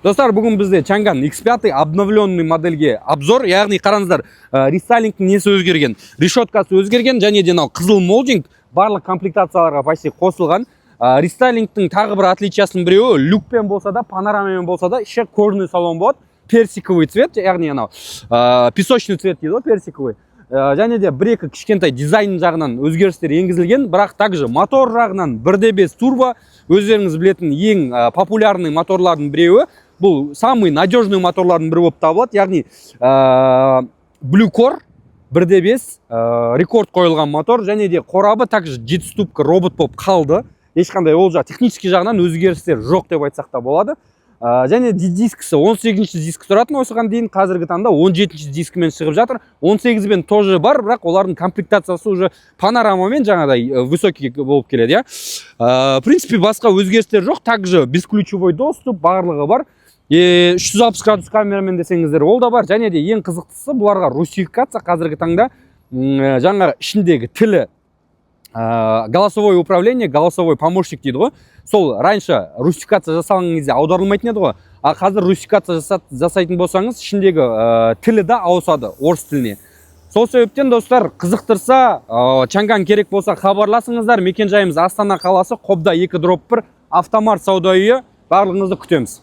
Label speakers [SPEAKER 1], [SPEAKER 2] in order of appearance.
[SPEAKER 1] Достар, бүгін бізде Chang'an X5 обновленный модельге обзор. Яғни қараңыздар, рестайлингтің несі өзгерген, решеткасы өзгерген, және де қызыл молдинг барлық комплектацияларға почти қосылған. Рестайлингтің тағы бір отличиясының біреуі, люкпен болса да, панорамамен болса да, іші кожаный салон болады. Персиковый цвет, яғни песочный цвет дейді, персиковый. Және де бір-екі кішкентай дизайн жағынан өзгерістер енгізілген, бірақ также мотор жағынан 1.5 турбо, өздеріңіз білетін ең популярный моторлардың біреуі. Бұл самый надежный моторлардың бірі болып табылады. Яғни Blue Core 1.5 рекорд қойылған мотор, және де қорабы также 7 ступка робот болып қалды. Ешқандай ол жақ технический жағынан өзгерістер жоқ деп айтсақ та болады. Және дискісі 18-ші диск тұратын, осыған дейін қазіргі таңда 17-ші дискімен шығып жатыр. 18-бен тоже бар, бірақ олардың комплектациясы уже панорамамен жаңадай высокий болып келеді. В принципе, басқа өзгерістер жоқ, также бесключевой доступ барлығы бар. 360 градус камерамен десеңіздер ол да бар. Және де ең қызықтысы, бұларға русификация қазіргі таңда жаңа ішіндегі тілі, голосовое управление, голосовой помощник дейді ғой. Сол раньше русификация жасалған кезде аударылмайтын еді ғой. А қазір русификация жасайтын болсаңыз, ішіндегі тілі де ауысады орыс тіліне. Сол себептен, достар, қызықтырса, Chang'an керек болса хабарласыңыздар. Мекен жайымыз Астана қаласы, Қобда 2/1, автомат сауда үйі. Барлығыңызды күтеміз.